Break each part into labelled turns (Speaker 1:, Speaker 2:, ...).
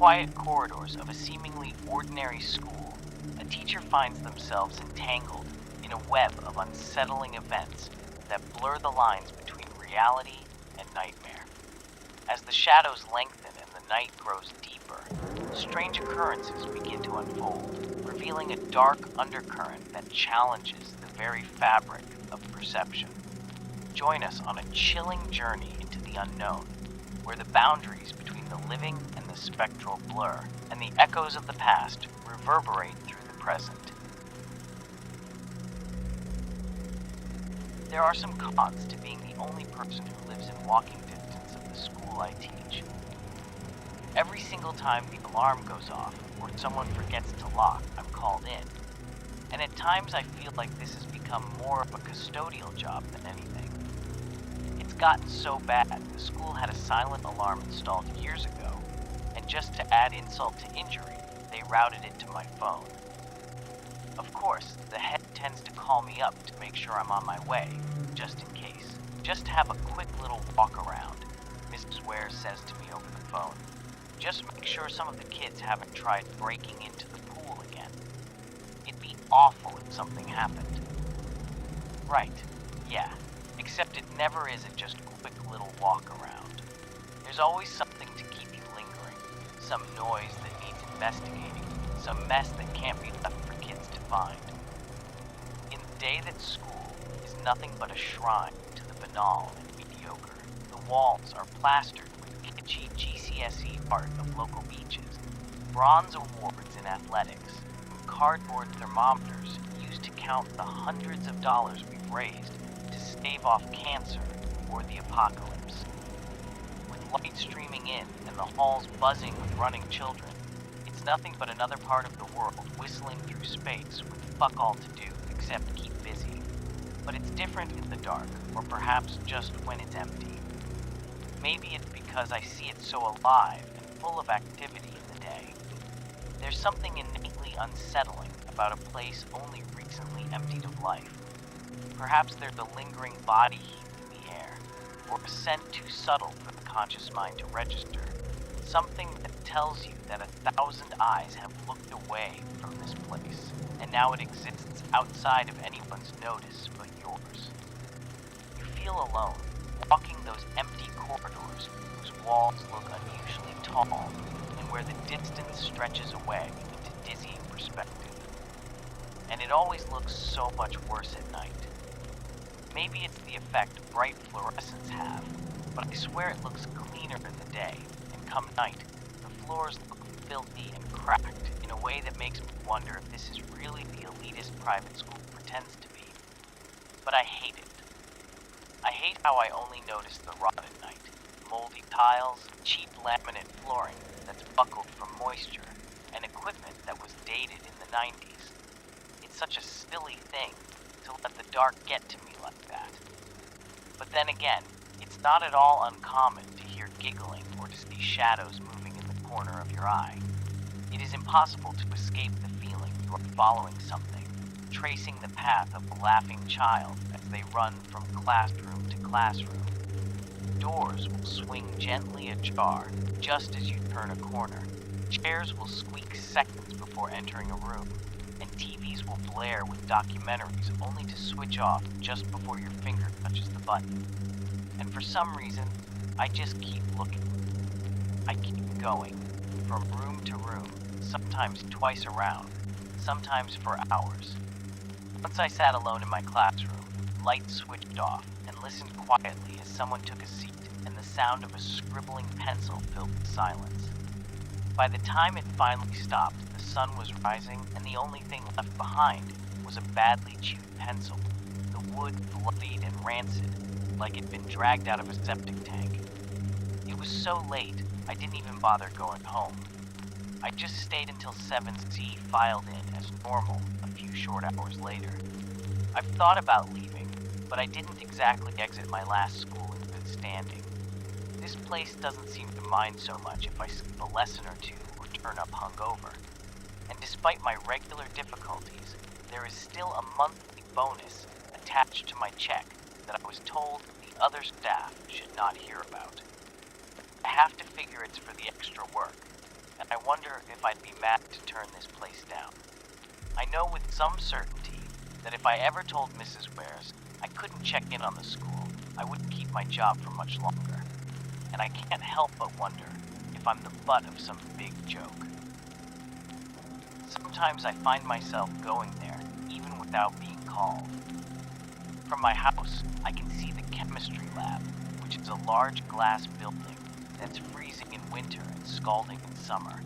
Speaker 1: quiet corridors of a seemingly ordinary school, a teacher finds themselves entangled in a web of unsettling events that blur the lines between reality and nightmare. As the shadows lengthen and the night grows deeper, strange occurrences begin to unfold, revealing a dark undercurrent that challenges the very fabric of perception. Join us on a chilling journey into the unknown, where the boundaries between the living and the spectral blur, and the echoes of the past reverberate through the present. There are some cons to being the only person who lives in walking distance of the school I teach. Every single time the alarm goes off or someone forgets to lock, I'm called in. And at times I feel like this has become more of a custodial job than anything. It's gotten so bad, the school had a silent alarm installed years ago, and just to add insult to injury, they routed it to my phone. Of course, the head tends to call me up to make sure I'm on my way, just in case. Just have a quick little walk around, Mrs. Ware says to me over the phone. Just make sure some of the kids haven't tried breaking into the pool again. It'd be awful if something happened. Right, yeah, except it never is a just quick little walk around. There's always something to keep you lingering, some noise that needs investigating, some mess that can't be left for kids to find. In the day that school is nothing but a shrine to the banal and mediocre, the walls are plastered with kitschy GCSE art of local beaches, bronze awards in athletics, and cardboard thermometers used to count the hundreds of dollars we've raised to stave off cancer or the apocalypse. With light streaming in and the halls buzzing with running children, it's nothing but another part of the world whistling through space with fuck all to do except keep busy. But it's different in the dark, or perhaps just when it's empty. Maybe it's because I see it so alive and full of activity in the day. There's something innately unsettling about a place only recently emptied of life. Perhaps there's a lingering body heat in the air, or a scent too subtle for the conscious mind to register. Something that tells you that 1,000 eyes have looked away from this place, and now it exists outside of anyone's notice but yours. You feel alone, walking those empty corridors whose walls look unusually tall, and where the distance stretches away into dizzying perspective. And it always looks so much worse at night. Maybe it's the effect bright fluorescents have, but I swear it looks cleaner in the day, and come night, the floors look filthy and cracked in a way that makes me wonder if this is really the elitist private school pretends to be. But I hate it. I hate how I only notice the rot at night. Moldy tiles, cheap laminate flooring that's buckled from moisture, and equipment that was dated in the 90s. It's such a silly thing to let the dark get to me like that. But then again, it's not at all uncommon to hear giggling or to see shadows moving in the corner of your eye. It is impossible to escape the feeling you are following something, tracing the path of a laughing child as they run from classroom to classroom. Doors will swing gently ajar just as you turn a corner. Chairs will squeak seconds before entering a room, and TVs will blare with documentaries only to switch off just before your finger touches the button. And for some reason, I just keep looking. I keep going, from room to room, sometimes twice around, sometimes for hours. Once I sat alone in my classroom, lights switched off, and listened quietly as someone took a seat, and the sound of a scribbling pencil filled the silence. By the time it finally stopped, the sun was rising, and the only thing left behind was a badly chewed pencil, the wood bloodied and rancid, like it'd been dragged out of a septic tank. It was so late, I didn't even bother going home. I just stayed until 7C filed in as normal a few short hours later. I've thought about leaving, but I didn't exactly exit my last school in good standing. This place doesn't seem to mind so much if I skip a lesson or two or turn up hungover. And despite my regular difficulties, there is still a monthly bonus attached to my check that I was told the other staff should not hear about. I have to figure it's for the extra work, and I wonder if I'd be mad to turn this place down. I know with some certainty that if I ever told Mrs. Wares I couldn't check in on the school, I wouldn't keep my job for much longer. And I can't help but wonder if I'm the butt of some big joke. Sometimes I find myself going there, even without being called. From my house, I can see the chemistry lab, which is a large glass building that's freezing in winter and scalding in summer.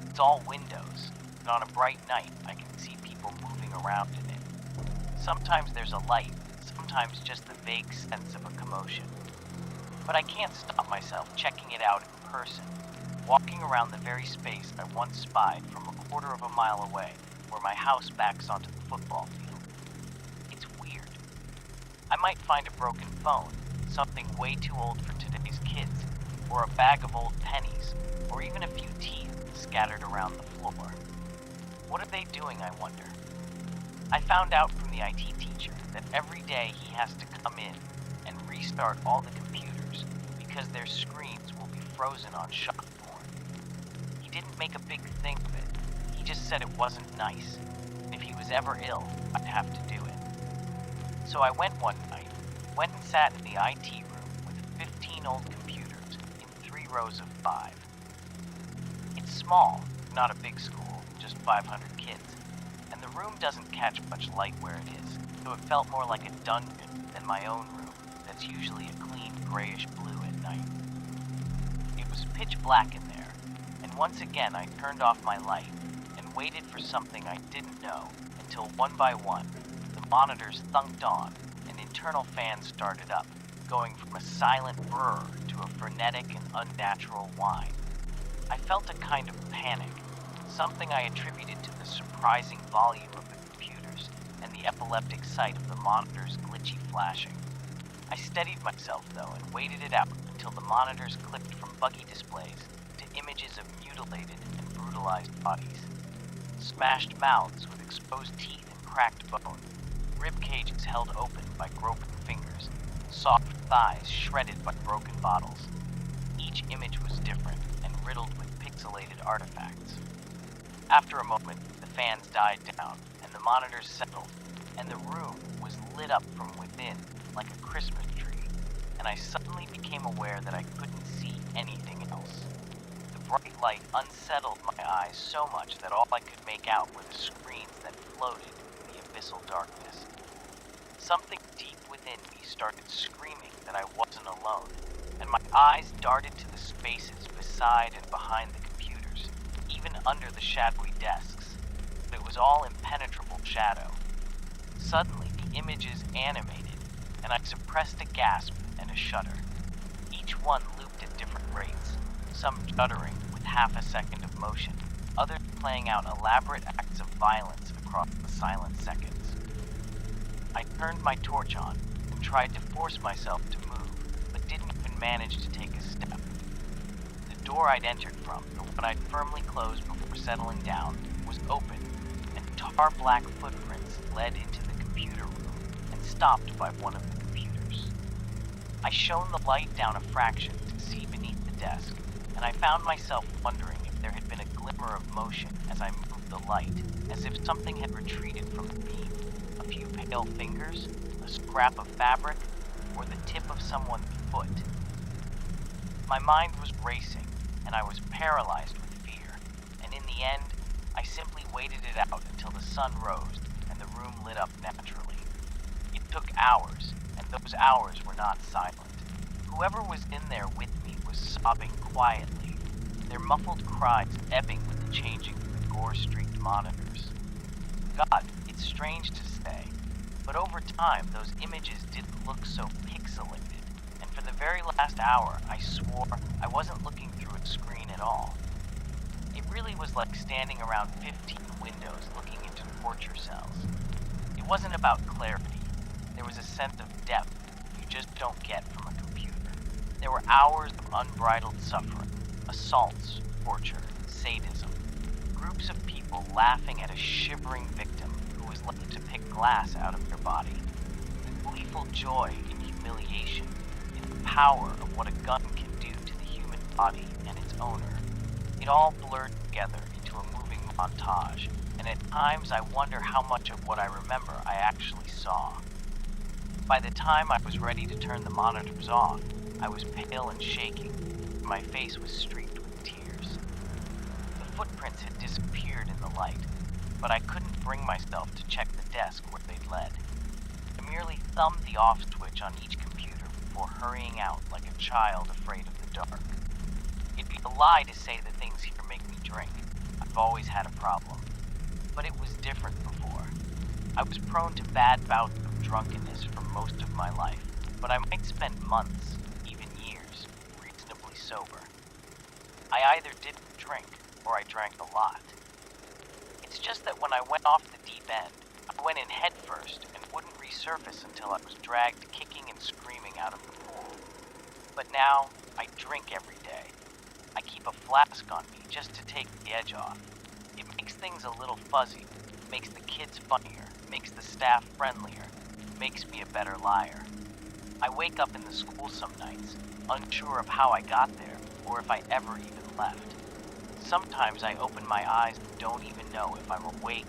Speaker 1: It's all windows, and on a bright night, I can see people moving around in it. Sometimes there's a light, sometimes just the vague sense of a commotion. But I can't stop myself checking it out in person, walking around the very space I once spied from a quarter of a mile away, where my house backs onto the football field. It's weird. I might find a broken phone, something way too old for today's kids, or a bag of old pennies, or even a few teeth scattered around the floor. What are they doing, I wonder? I found out from the IT teacher that every day he has to come in and restart all the computers because their screens will be frozen on shock porn. He didn't make a big thing of it. He just said it wasn't nice. If he was ever ill, I'd have to do it. So I went one night, went and sat in the IT room with 15 old computers in 3 rows of 5. It's small, not a big school, just 500 kids, and the room doesn't catch much light where it is, so it felt more like a dungeon than my own room that's usually a clean grayish blue at night. It was pitch black in there, and once again I turned off my light and waited for something I didn't know until one by one, the monitors thunked on and internal fans started up, going from a silent brrr to a frenetic and unnatural whine. I felt a kind of panic, something I attributed to the surprising volume of the computers and the epileptic sight of the monitor's glitchy flashing. I steadied myself, though, and waited it out until the monitors clicked from buggy displays to images of mutilated and brutalized bodies. Smashed mouths with exposed teeth and cracked bone, rib cages held open by groping fingers, soft thighs shredded by broken bottles. Each image was different and riddled with pixelated artifacts. After a moment, the fans died down, and the monitors settled, and the room was lit up from within like a Christmas tree, and I suddenly became aware that I couldn't see anything else. The bright light unsettled my eyes so much that all I could make out were the screens that floated in the abyssal darkness. Something deep within me started screaming that I wasn't alone, and my eyes darted to the spaces beside and behind the computers, even under the shadowy desks, but it was all impenetrable shadow. Suddenly, the images animated, and I suppressed a gasp and a shudder. Each one looped at different rates, some juddering with half a second of motion, others playing out elaborate acts of violence across the silent seconds. I turned my torch on and tried to force myself to move, but didn't even manage to take a step. The door I'd entered from, the one I'd firmly closed before settling down, was open, and tar-black footprints led into the computer room and stopped by one of the computers. I shone the light down a fraction to see beneath the desk, and I found myself wondering if there had been a glimmer of motion as I moved the light, as if something had retreated from the beam. A few pale fingers, a scrap of fabric, or the tip of someone's foot. My mind was racing, and I was paralyzed with fear, and in the end, I simply waited it out until the sun rose and the room lit up naturally. It took hours, and those hours were not silent. Whoever was in there with me was sobbing quietly, their muffled cries ebbing with the changing of the gore-streaked monitors. God, it's strange to say, but over time those images didn't look so pixelated, and for the very last hour I swore I wasn't looking through a screen at all. It really was like standing around 15 windows looking into torture cells. It wasn't about clarity. There was a sense of depth you just don't get from a computer. There were hours of unbridled suffering, assaults, torture, sadism. Groups of people laughing at a shivering victim who was left to pick glass out of their body. The gleeful joy in humiliation, in the power of what a gun can do to the human body and its owner. It all blurred together into a moving montage, and at times I wonder how much of what I remember I actually saw. By the time I was ready to turn the monitors off, I was pale and shaking. My face was streaked with tears. The footprints had disappeared in the light, but I couldn't bring myself to check the desk where they'd led. I merely thumbed the off switch on each computer before hurrying out like a child afraid of the dark. It'd be a lie to say the things here make me drink. I've always had a problem. But it was different before. I was prone to bad bouts of drunkenness for most of my life, but I might spend months, even years, reasonably sober. I either didn't drink, or I drank a lot. It's just that when I went off the deep end, I went in head first and wouldn't resurface until I was dragged kicking and screaming out of the pool. But now, I drink every day. I keep a flask on me just to take the edge off. It makes things a little fuzzy, makes the kids funnier, makes the staff friendlier, makes me a better liar. I wake up in the school some nights, unsure of how I got there or if I ever even left. Sometimes I open my eyes and don't even know if I'm awake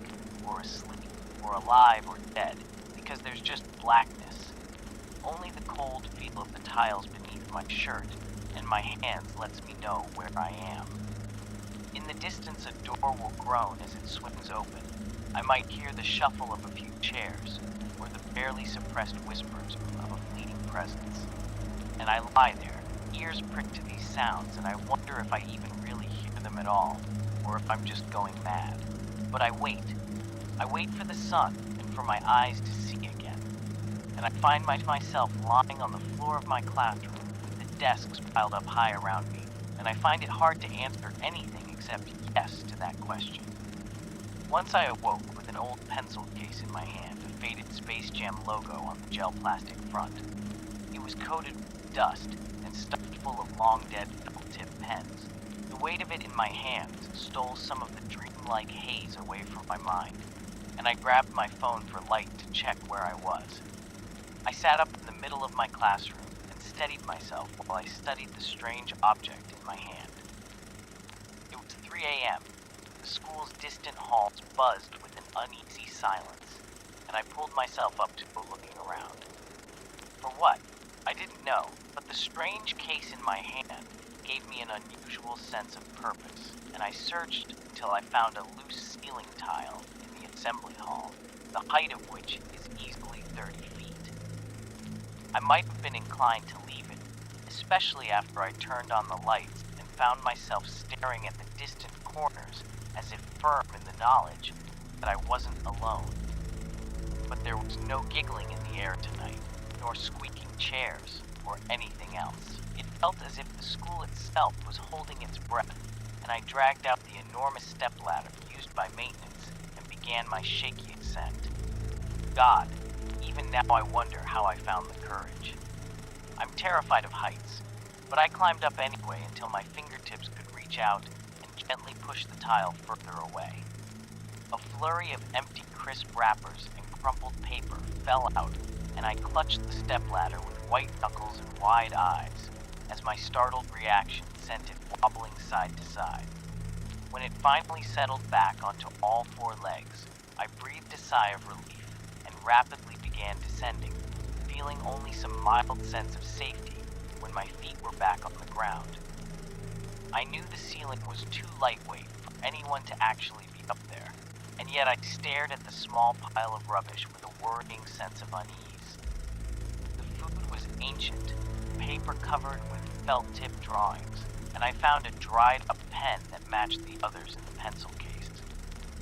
Speaker 1: or asleep or alive or dead because there's just blackness. Only the cold feel of the tiles beneath my shirt and my hands lets me know where I am. In the distance, a door will groan as it swings open. I might hear the shuffle of a few chairs or the barely suppressed whispers of a fleeting presence. And I lie there, ears pricked to these sounds, and I wonder if I even really hear them at all, or if I'm just going mad. But I wait. I wait for the sun and for my eyes to see again. And I find myself lying on the floor of my classroom with the desks piled up high around me, and I find it hard to answer anything except yes to that question. Once I awoke with an old pencil case in my hand, a faded Space Jam logo on the gel plastic front. It was coated with dust and stuffed full of long-dead felt-tip pens. The weight of it in my hands stole some of the dreamlike haze away from my mind, and I grabbed my phone for light to check where I was. I sat up in the middle of my classroom and steadied myself while I studied the strange object in my hand. It was 3 a.m. The school's distant halls buzzed with an uneasy silence, and I pulled myself up to go looking around. For what? I didn't know, but the strange case in my hand gave me an unusual sense of purpose, and I searched until I found a loose ceiling tile in the assembly hall, the height of which is easily 30 feet. I might have been inclined to leave it, especially after I turned on the lights and found myself staring at the distant corners as if firm in the knowledge that I wasn't alone. But there was no giggling in the air tonight, nor squeaking chairs, or anything else. It felt as if the school itself was holding its breath, and I dragged out the enormous stepladder used by maintenance and began my shaky ascent. God, even now I wonder how I found the courage. I'm terrified of heights, but I climbed up anyway until my fingertips could reach out and gently push the tile further away. A flurry of empty, crisp wrappers and crumpled paper fell out, and I clutched the stepladder with white knuckles and wide eyes as my startled reaction sent it wobbling side to side. When it finally settled back onto all 4 legs, I breathed a sigh of relief and rapidly began descending, feeling only some mild sense of safety when my feet were back on the ground. I knew the ceiling was too lightweight for anyone to actually be up there, and yet I stared at the small pile of rubbish with a worrying sense of unease. The food was ancient, paper covered with felt-tip drawings, and I found a dried-up pen that matched the others in the pencil case.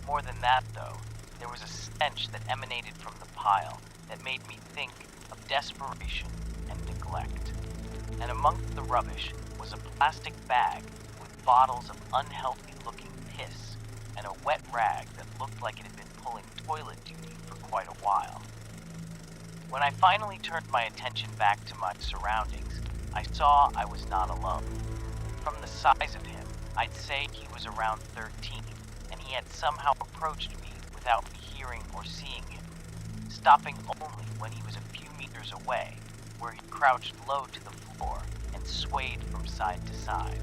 Speaker 1: More than that, though, there was a stench that emanated from the pile that made me think of desperation and neglect. And amongst the rubbish was a plastic bag with bottles of unhealthy-looking piss and a wet rag that looked like it had been pulling toilet duty for quite a while. When I finally turned my attention back to my surroundings, I saw I was not alone. From the size of him, I'd say he was around 13, and he had somehow approached me without me hearing or seeing him, stopping only when he was a few meters away, where he crouched low to the floor and swayed from side to side.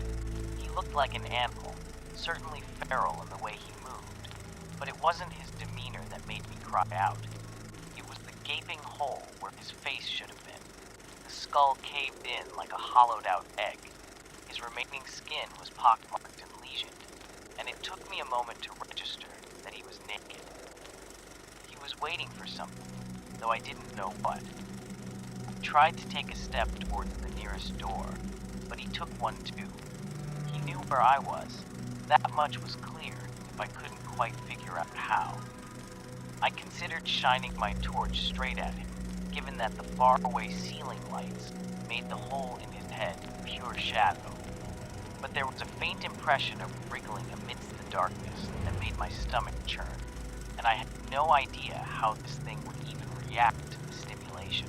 Speaker 1: He looked like an animal, certainly feral in the way he moved, but it wasn't his demeanor that made me cry out. It was the gaping hole where his face should have been. The skull caved in like a hollowed-out egg. His remaining skin was pockmarked and lesioned, and it took me a moment to register that he was naked. He was waiting for something, though I didn't know what. I tried to take a step towards the nearest door, but he took one too. He knew where I was. That much was clear, if I couldn't quite figure out how. I considered shining my torch straight at him, given that the faraway ceiling lights made the hole in his head pure shadow. But there was a faint impression of wriggling amidst the darkness that made my stomach churn, and I had no idea how this thing would even react to the stimulation.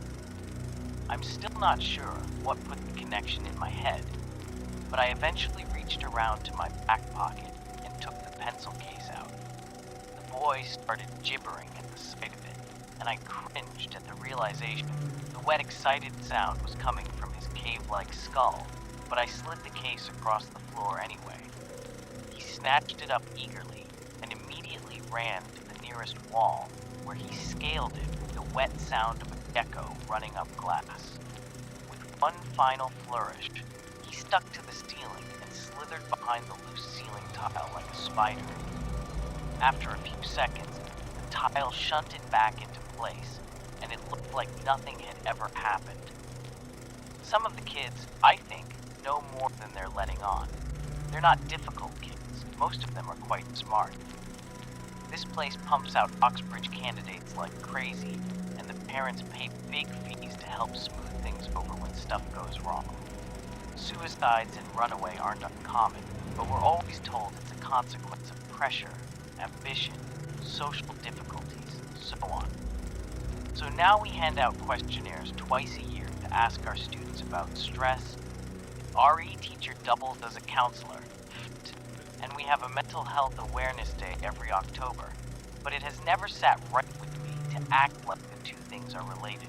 Speaker 1: I'm still not sure what put the connection in my head, but I eventually reached around to my back pocket and took the pencil case out. The boy started gibbering at the sight of it, and I cringed at the realization the wet, excited sound was coming from his cave-like skull, but I slid the case across the floor anyway. He snatched it up eagerly and immediately ran to the nearest wall, where he scaled it with the wet sound of a gecko running up glass. With one final flourish, he stuck to the ceiling and slithered behind the loose ceiling tile like a spider. After a few seconds, the tile shunted back into place, and it looked like nothing had ever happened. Some of the kids, I think, know more than they're letting on. They're not difficult kids. Most of them are quite smart. This place pumps out Oxbridge candidates like crazy, and the parents pay big fees to help smooth things over when stuff goes wrong. Suicides and runaway aren't uncommon, but we're always told it's a consequence of pressure, ambition, social difficulties, so on. So now we hand out questionnaires twice a year to ask our students about stress. RE teacher doubles as a counselor, and we have a mental health awareness day every October, but it has never sat right with me to act like the two things are related.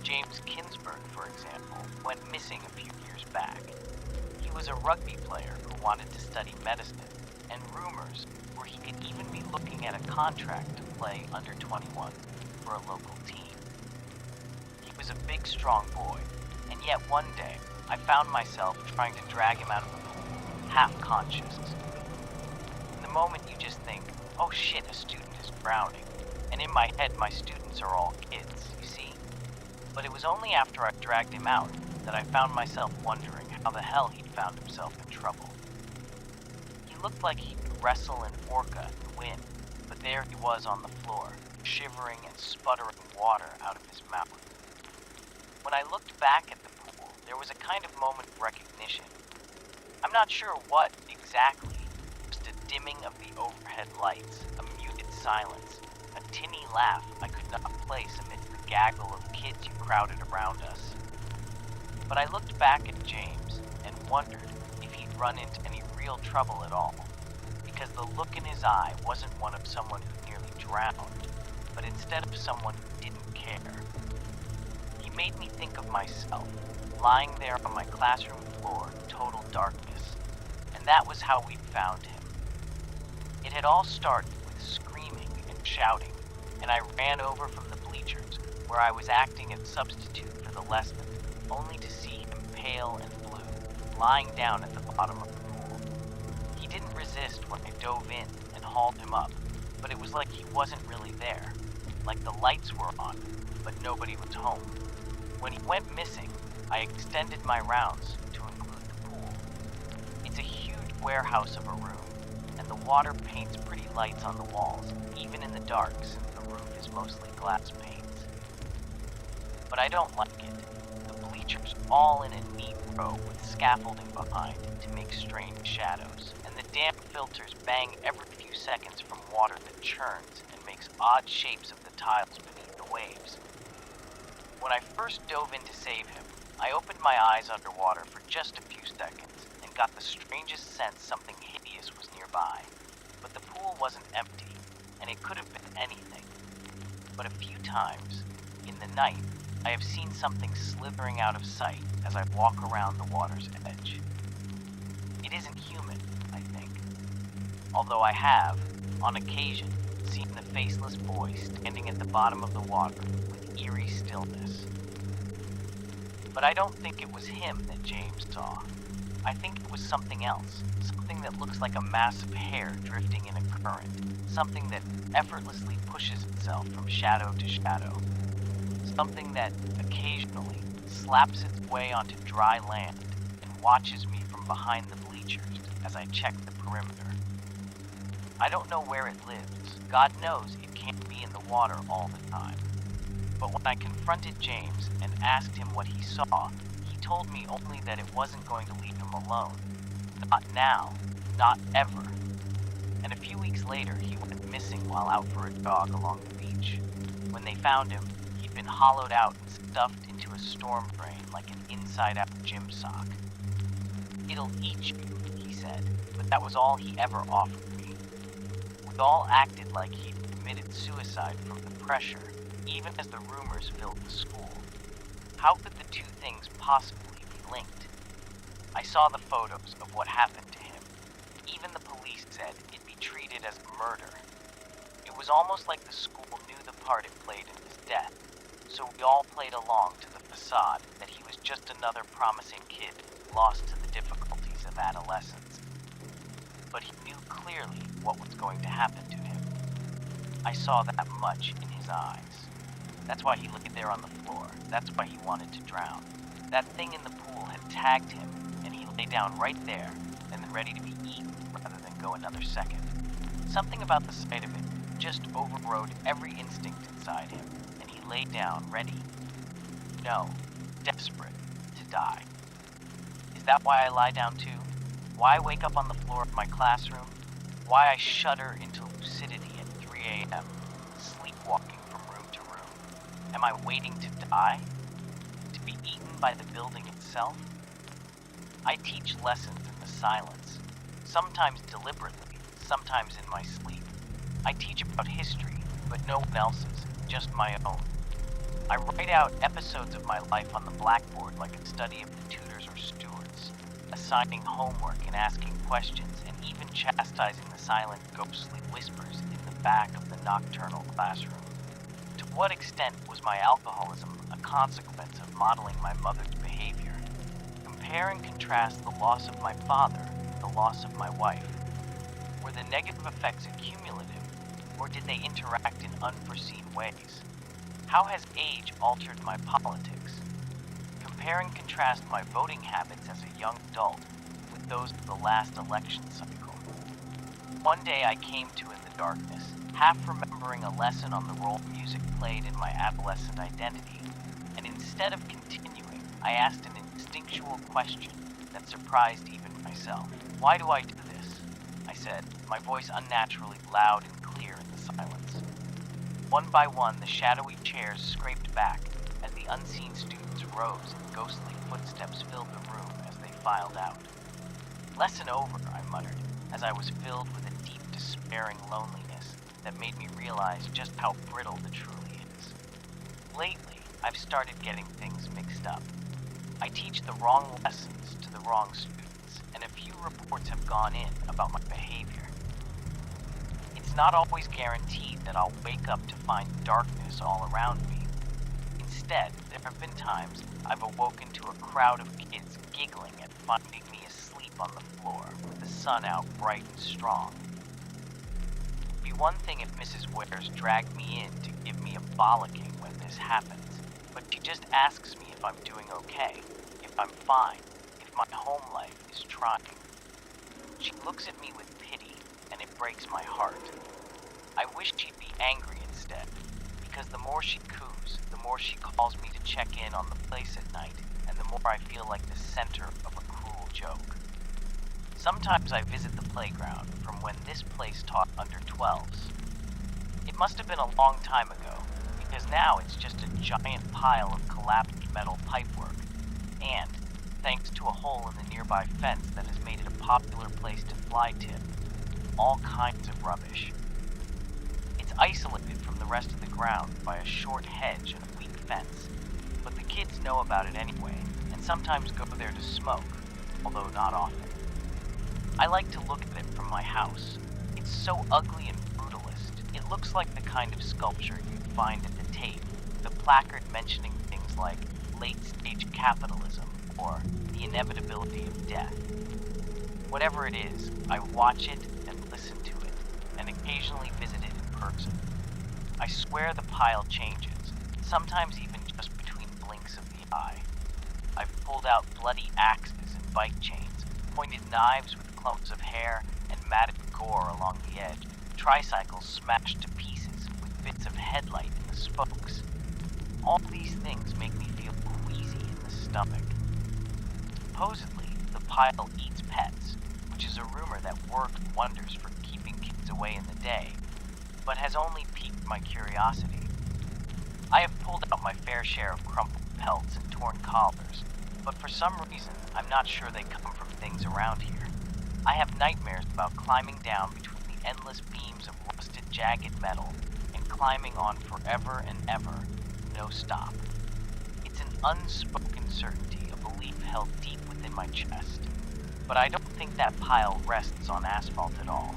Speaker 1: James Kinsberg, for example, went missing a few years back. He was a rugby player who wanted to study medicine, and rumors were he could even be looking at a contract to play under 21 for a local team. He was a big, strong boy, and yet one day, I found myself trying to drag him out of the pool, half-conscious. In the moment you just think, oh shit, a student is drowning, and in my head my students are all kids, you see? But it was only after I dragged him out that I found myself wondering how the hell he'd found himself in trouble. He looked like he could wrestle an orca and win, but there he was on the floor, shivering and sputtering water out of his mouth. When I looked back at the pool, there was a kind of moment of recognition. I'm not sure what exactly, just a dimming of the overhead lights, a muted silence, a tinny laugh I could not place amidst the gaggle of kids who crowded around us. But I looked back at James and wondered if he'd run into any real trouble at all, because the look in his eye wasn't one of someone who nearly drowned, but instead of someone who didn't care. He made me think of myself, lying there on my classroom floor in total darkness, and that was how we'd found him. It had all started with screaming and shouting, and I ran over from the bleachers, where I was acting as substitute for the lesson, only to see him pale and blue, lying down at the bottom of the pool. He didn't resist when I dove in and hauled him up, but it was like he wasn't really there, like the lights were on, but nobody was home. When he went missing, I extended my rounds to include the pool. It's a huge warehouse of a room, and the water paints pretty lights on the walls, even in the dark since the roof is mostly glass panes. But I don't like it. The bleachers all in a neat row with scaffolding behind to make strange shadows, and the damp filters bang every few seconds from water that churns and makes odd shapes of the tiles beneath the waves. When I first dove in to save him, I opened my eyes underwater for just a few seconds and got the strangest sense something hideous was nearby. But the pool wasn't empty, and it could have been anything. But a few times, in the night, I have seen something slithering out of sight as I walk around the water's edge. It isn't human, I think. although I have, on occasion, seen the faceless boy standing at the bottom of the water with eerie stillness. But I don't think it was him that James saw. I think it was something else, something that looks like a mass of hair drifting in a current, something that effortlessly pushes itself from shadow to shadow, something that occasionally slaps its way onto dry land and watches me from behind the bleachers as I check the perimeter. I don't know where it lives. God knows it can't be in the water all the time. But when I confronted James and asked him what he saw, he told me only that it wasn't going to leave him alone. Not now. Not ever. And a few weeks later, he went missing while out for a jog along the beach. When they found him, he'd been hollowed out and stuffed into a storm drain like an inside-out gym sock. "It'll eat you," he said, but that was all he ever offered me. We all acted like he'd committed suicide from the pressure, even as the rumors filled the school. How could the two things possibly be linked? I saw the photos of what happened to him. Even the police said it'd be treated as murder. It was almost like the school knew the part it played in his death, so we all played along to the facade that he was just another promising kid lost to the difficulties of adolescence. But he knew clearly what was going to happen to him. I saw that much in his eyes. That's why he lay there on the floor. That's why he wanted to drown. That thing in the pool had tagged him, and he lay down right there, and then ready to be eaten rather than go another second. Something about the sight of it just overrode every instinct inside him, and he lay down ready. No, desperate to die. Is that why I lie down too? Why I wake up on the floor of my classroom? Why I shudder into lucidity at 3 a.m., sleepwalking from room to room? Am I waiting to die? To be eaten by the building itself? I teach lessons in the silence, sometimes deliberately, sometimes in my sleep. I teach about history, but no one else's, just my own. I write out episodes of my life on the blackboard like a study of the tutors or stewards, assigning homework and asking questions, and even chastising the silent, ghostly whispers in the back of the nocturnal classroom. To what extent was my alcoholism a consequence of modeling my mother's behavior? Compare and contrast the loss of my father, the loss of my wife. Were the negative effects accumulative, or did they interact in unforeseen ways? How has age altered my politics? Compare and contrast my voting habits as a young adult with those of the last election cycle. One day I came to in the darkness, half remembering a lesson on the role music played in my adolescent identity, and instead of continuing, I asked an instinctual question that surprised even myself. "Why do I do this?" I said, my voice unnaturally loud and clear in the silence. One by one, the shadowy chairs scraped back as the unseen students rose and ghostly footsteps filled the room as they filed out. "Lesson over," I muttered, as I was filled with a deep, despairing loneliness that made me realize just how brittle the truly is. Lately, I've started getting things mixed up. I teach the wrong lessons to the wrong students, and a few reports have gone in about my behavior. It's not always guaranteed that I'll wake up to find darkness all around me. Instead, there have been times I've awoken to a crowd of kids giggling at finding me asleep on the floor with the sun out bright and strong. It'd be one thing if Mrs. Wares dragged me in to give me a bollocking when this happens, but she just asks me if I'm doing okay, if I'm fine, if my home life is trying. She looks at me with pity, and it breaks my heart. I wish she'd be angry instead, because the more she coos, the more she calls me to check in on the place at night, and the more I feel like the center of a cruel joke. Sometimes I visit the playground from when this place taught under 12s. It must have been a long time ago, because now it's just a giant pile of collapsed metal pipework, and, thanks to a hole in the nearby fence that has made it a popular place to fly tip, all kinds of rubbish. It's isolated from the rest of the ground by a short hedge and a weak fence, but the kids know about it anyway, and sometimes go there to smoke, although not often. I like to look at it from my house, It's so ugly and brutalist. It looks like the kind of sculpture you'd find at the Tate, the placard mentioning things like late-stage capitalism or the inevitability of death. Whatever it is, I watch it and listen to it, and occasionally visit it in person. I swear the pile changes, sometimes even just between blinks of the eye. I've pulled out bloody axes and bike chains, pointed knives with clumps of hair and matted gore along the edge, tricycles smashed to pieces with bits of headlight in the spokes. All these things make me feel queasy in the stomach. Supposedly, the pile eats pets, which is a rumor that worked wonders for keeping kids away in the day, but has only piqued my curiosity. I have pulled out my fair share of crumpled pelts and torn collars, but for some reason, I'm not sure they come from things around here. I have nightmares about climbing down between the endless beams of rusted, jagged metal and climbing on forever and ever, no stop. It's an unspoken certainty, a belief held deep within my chest. But I don't think that pile rests on asphalt at all.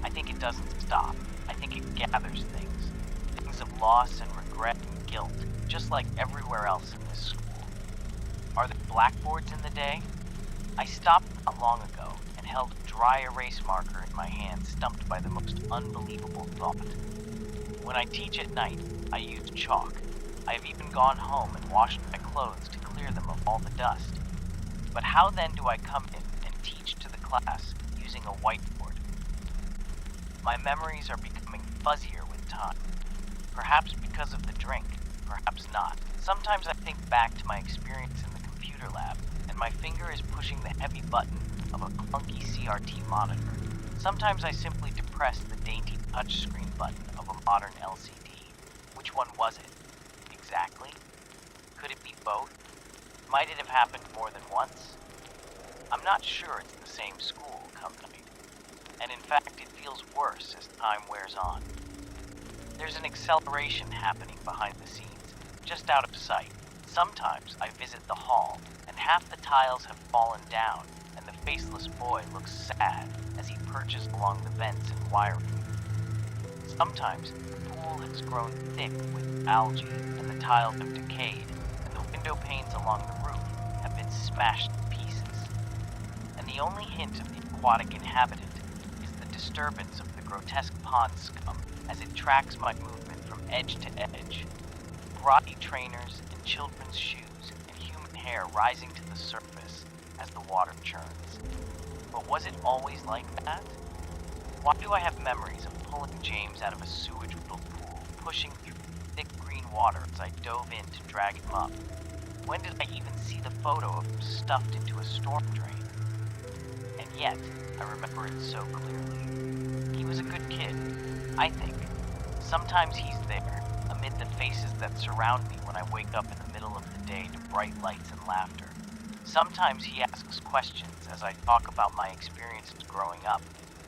Speaker 1: I think it doesn't stop. I think it gathers things. Things of loss and regret and guilt, just like everywhere else in this school. Are there blackboards in the day? I stopped not long ago and held a dry erase marker in my hand, stumped by the most unbelievable thought. When I teach at night, I use chalk. I have even gone home and washed my clothes to clear them of all the dust. But how then do I come in and teach to the class using a whiteboard? My memories are becoming fuzzier with time. Perhaps because of the drink, perhaps not. Sometimes I think back to my experience in the computer lab, and my finger is pushing the heavy button of a clunky CRT monitor. Sometimes I simply depress the dainty touchscreen button of a modern LCD. Which one was it? Exactly? Could it be both? Might it have happened more than once? I'm not sure it's the same school come night. And in fact, it feels worse as time wears on. There's an acceleration happening behind the scenes, just out of sight. Sometimes I visit the hall, and half the tiles have fallen down, and the faceless boy looks sad as he perches along the vents and wiring. Sometimes the pool has grown thick with algae, and the tiles have decayed, and the window panes along the roof have been smashed to pieces. And the only hint of the aquatic inhabitant is the disturbance of the grotesque pond scum as it tracks my movement from edge to edge. Grotty trainers and children's shoes and human hair rising to the surface as the water churns. But was it always like that? Why do I have memories of pulling James out of a sewage-riddled pool, pushing through thick green water as I dove in to drag him up? When did I even see the photo of him stuffed into a storm drain? And yet, I remember it so clearly. He was a good kid, I think. Sometimes he's there, amid the faces that surround me when I wake up in the middle of the day to bright lights and laughter. Sometimes he asks questions as I talk about my experiences growing up,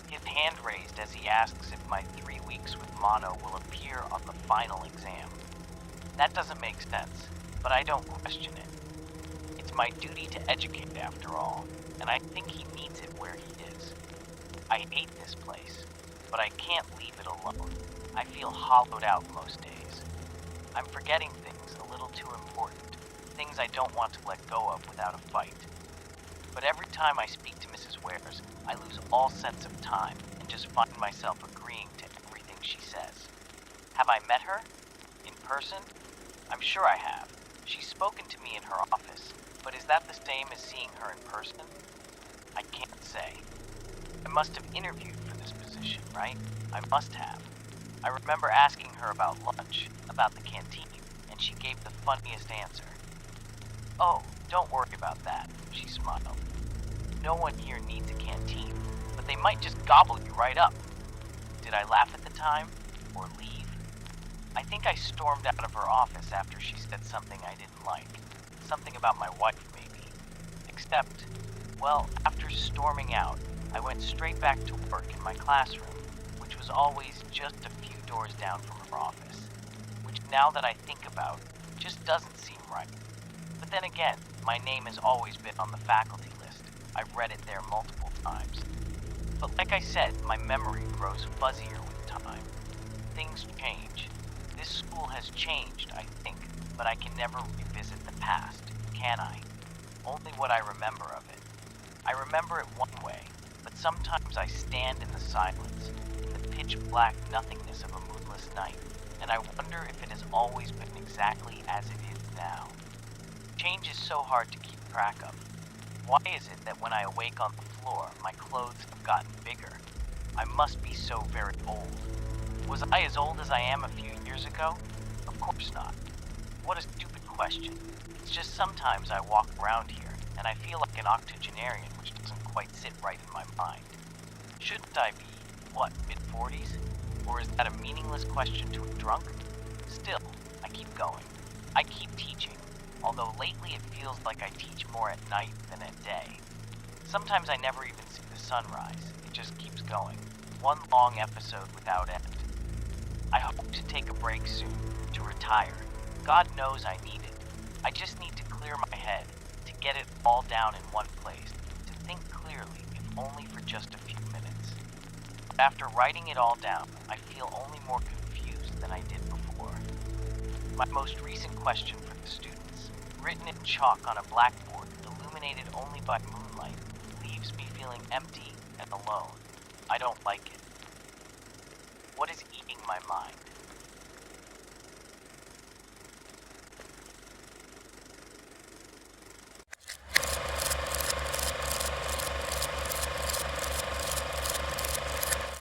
Speaker 1: his hand raised as he asks if my 3 weeks with mono will appear on the final exam. That doesn't make sense, but I don't question it. It's my duty to educate after all, and I think he needs it where he is. I hate this place, but I can't leave it alone. I feel hollowed out most days. I'm forgetting things a little too important, things I don't want to let go of without a fight. But every time I speak to Mrs. Wares, I lose all sense of time and just find myself agreeing to everything she says. Have I met her? In person? I'm sure I have. She's spoken to me in her office, but is that the same as seeing her in person? I can't say. I must have interviewed for this position, right? I must have. I remember asking her about lunch, about the canteen, and she gave the funniest answer. "Oh, don't worry about that," she smiled. "No one here needs a canteen, but they might just gobble you right up." Did I laugh at the time? Or leave? I think I stormed out of her office after she said something I didn't like. Something about my wife, maybe. Except, well, after storming out, I went straight back to work in my classroom, which was always just a few doors down from her office, which now that I think about, just doesn't seem right. But then again, my name has always been on the faculty list. I've read it there multiple times. But like I said, my memory grows fuzzier with time. Things change. This school has changed, I think, but I can never revisit the past, can I? Only what I remember of it. I remember it one way, but sometimes I stand in the silence, in the pitch-black nothingness of a moonless night, and I wonder if it has always been exactly as it is now. Change is so hard to keep track of. Why is it that when I awake on the floor, my clothes have gotten bigger? I must be so very old. Was I as old as I am a few years ago? Of course not. What a stupid question. It's just sometimes I walk around here, and I feel like an octogenarian, which doesn't quite sit right in my mind. Shouldn't I be, mid-40s? Or is that a meaningless question to a drunk? Still, I keep going. I keep teaching, although lately it feels like I teach more at night than at day. Sometimes I never even see the sunrise. It just keeps going. One long episode without end. I hope to take a break soon, to retire. God knows I need it. I just need to clear my head, to get it all down in one place, to think clearly, if only for just a few minutes. But after writing it all down, I feel only more confused than I did before. My most recent question for the students, written in chalk on a blackboard, illuminated only by moonlight, leaves me feeling empty and alone. I don't like it. What is eating my mind?